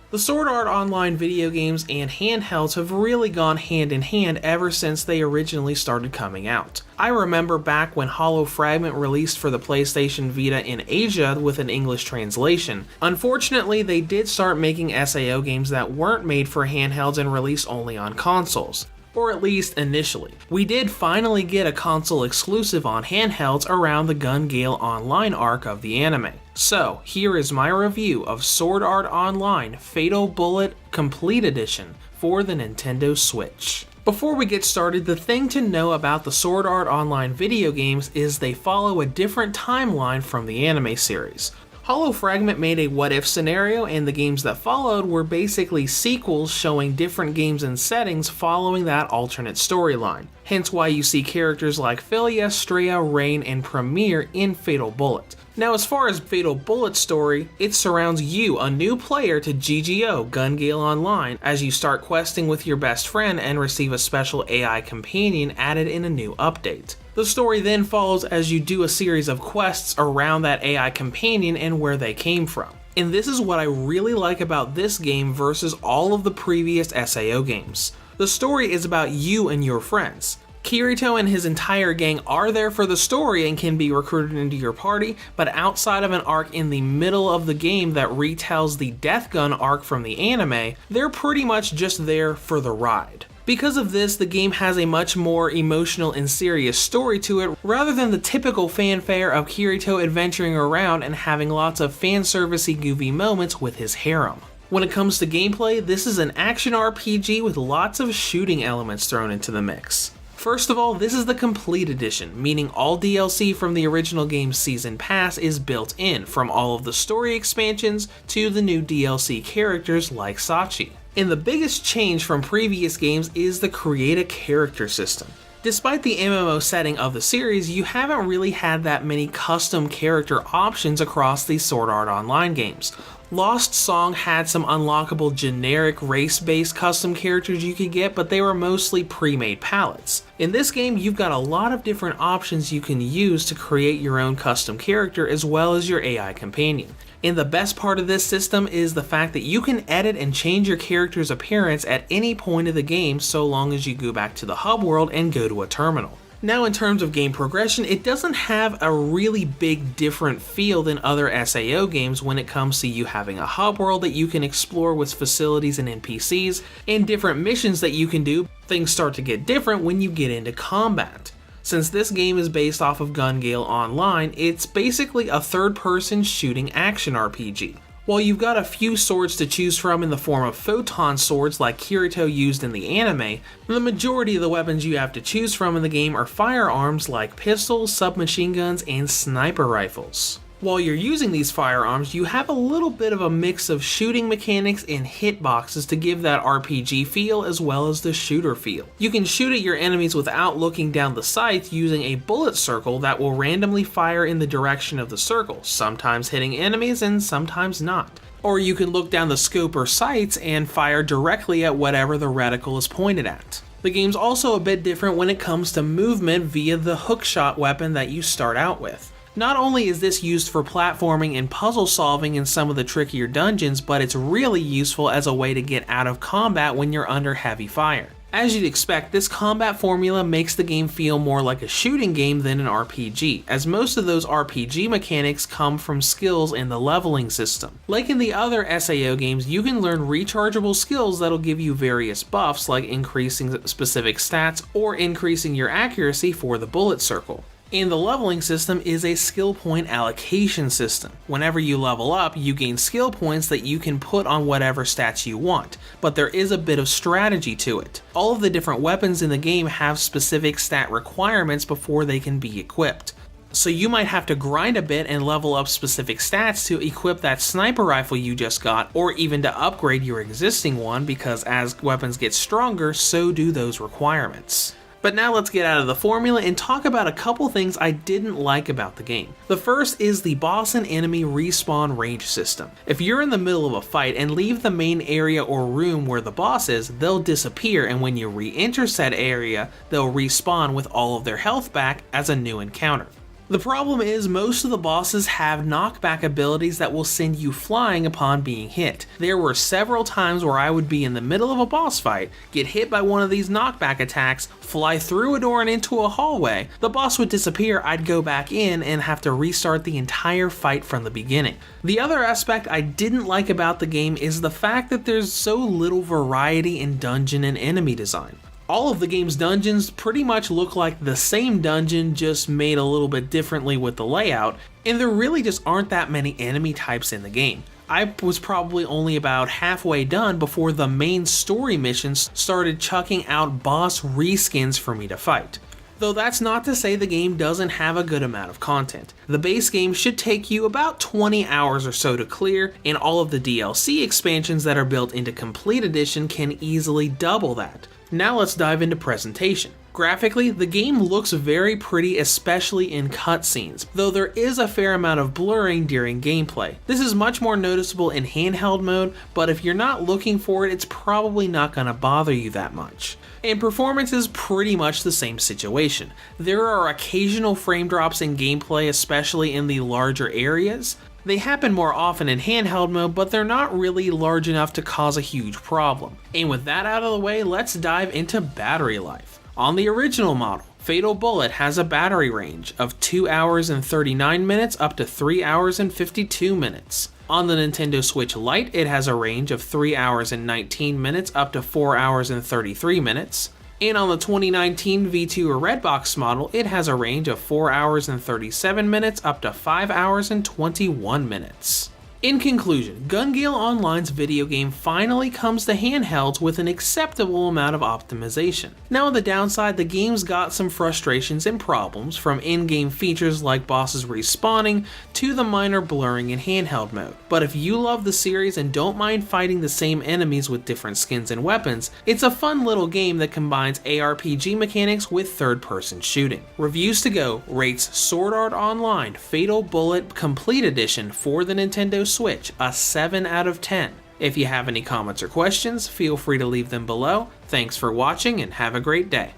The Sword Art Online video games and handhelds have really gone hand in hand ever since they originally started coming out. I remember back when Hollow Fragment released for the PlayStation Vita in Asia with an English translation. Unfortunately, they did start making SAO games that weren't made for handhelds and released only on consoles. Or at least initially. We did finally get a console exclusive on handhelds around the Gun Gale Online arc of the anime. So, here is my review of Sword Art Online Fatal Bullet Complete Edition for the Nintendo Switch. Before we get started, the thing to know about the Sword Art Online video games is they follow a different timeline from the anime series. Hollow Fragment made a what-if scenario, and the games that followed were basically sequels showing different games and settings following that alternate storyline. Hence why you see characters like Philia, Strea, Rain, and Premier in Fatal Bullet. Now, as far as Fatal Bullet's story, it surrounds you, a new player, to GGO, Gun Gale Online, as you start questing with your best friend and receive a special AI companion added in a new update. The story then follows as you do a series of quests around that AI companion and where they came from. And this is what I really like about this game versus all of the previous SAO games. The story is about you and your friends. Kirito and his entire gang are there for the story and can be recruited into your party, but outside of an arc in the middle of the game that retells the Death Gun arc from the anime, they're pretty much just there for the ride. Because of this, the game has a much more emotional and serious story to it, rather than the typical fanfare of Kirito adventuring around and having lots of fan-servicey goofy moments with his harem. When it comes to gameplay, this is an action RPG with lots of shooting elements thrown into the mix. First of all, this is the Complete Edition, meaning all DLC from the original game's Season Pass is built in, from all of the story expansions to the new DLC characters like Sachi. And the biggest change from previous games is the Create a Character system. Despite the MMO setting of the series, you haven't really had that many custom character options across the Sword Art Online games. Lost Song had some unlockable generic race-based custom characters you could get, but they were mostly pre-made palettes. In this game, you've got a lot of different options you can use to create your own custom character as well as your AI companion. And the best part of this system is the fact that you can edit and change your character's appearance at any point of the game so long as you go back to the hub world and go to a terminal. Now, in terms of game progression, it doesn't have a really big different feel than other SAO games when it comes to you having a hub world that you can explore with facilities and NPCs, and different missions that you can do. Things start to get different when you get into combat. Since this game is based off of Gun Gale Online, it's basically a third-person shooting action RPG. While you've got a few swords to choose from in the form of photon swords like Kirito used in the anime, the majority of the weapons you have to choose from in the game are firearms like pistols, submachine guns, and sniper rifles. While you're using these firearms, you have a little bit of a mix of shooting mechanics and hitboxes to give that RPG feel as well as the shooter feel. You can shoot at your enemies without looking down the sights using a bullet circle that will randomly fire in the direction of the circle, sometimes hitting enemies and sometimes not. Or you can look down the scope or sights and fire directly at whatever the reticle is pointed at. The game's also a bit different when it comes to movement via the hookshot weapon that you start out with. Not only is this used for platforming and puzzle solving in some of the trickier dungeons, but it's really useful as a way to get out of combat when you're under heavy fire. As you'd expect, this combat formula makes the game feel more like a shooting game than an RPG, as most of those RPG mechanics come from skills in the leveling system. Like in the other SAO games, you can learn rechargeable skills that'll give you various buffs like increasing specific stats or increasing your accuracy for the bullet circle. And the leveling system is a skill point allocation system. Whenever you level up, you gain skill points that you can put on whatever stats you want, but there is a bit of strategy to it. All of the different weapons in the game have specific stat requirements before they can be equipped. So you might have to grind a bit and level up specific stats to equip that sniper rifle you just got, or even to upgrade your existing one, because as weapons get stronger, so do those requirements. But now let's get out of the formula and talk about a couple things I didn't like about the game. The first is the boss and enemy respawn range system. If you're in the middle of a fight and leave the main area or room where the boss is, they'll disappear, and when you re-enter said area, they'll respawn with all of their health back as a new encounter. The problem is most of the bosses have knockback abilities that will send you flying upon being hit. There were several times where I would be in the middle of a boss fight, get hit by one of these knockback attacks, fly through a door and into a hallway, the boss would disappear, I'd go back in and have to restart the entire fight from the beginning. The other aspect I didn't like about the game is the fact that there's so little variety in dungeon and enemy design. All of the game's dungeons pretty much look like the same dungeon, just made a little bit differently with the layout, and there really just aren't that many enemy types in the game. I was probably only about halfway done before the main story missions started chucking out boss reskins for me to fight. Though that's not to say the game doesn't have a good amount of content. The base game should take you about 20 hours or so to clear, and all of the DLC expansions that are built into Complete Edition can easily double that. Now let's dive into presentation. Graphically, the game looks very pretty, especially in cutscenes, though there is a fair amount of blurring during gameplay. This is much more noticeable in handheld mode, but if you're not looking for it, it's probably not going to bother you that much. And performance is pretty much the same situation. There are occasional frame drops in gameplay, especially in the larger areas. They happen more often in handheld mode, but they're not really large enough to cause a huge problem. And with that out of the way, let's dive into battery life. On the original model, Fatal Bullet has a battery range of 2 hours and 39 minutes up to 3 hours and 52 minutes. On the Nintendo Switch Lite, it has a range of 3 hours and 19 minutes up to 4 hours and 33 minutes. And on the 2019 V2 or Redbox model, it has a range of 4 hours and 37 minutes up to 5 hours and 21 minutes. In conclusion, Gun Gale Online's video game finally comes to handhelds with an acceptable amount of optimization. Now on the downside, the game's got some frustrations and problems, from in-game features like bosses respawning to the minor blurring in handheld mode. But if you love the series and don't mind fighting the same enemies with different skins and weapons, it's a fun little game that combines ARPG mechanics with third-person shooting. Reviews to Go rates Sword Art Online Fatal Bullet Complete Edition for the Nintendo Switch a 7 out of 10. If you have any comments or questions, feel free to leave them below. Thanks for watching and have a great day.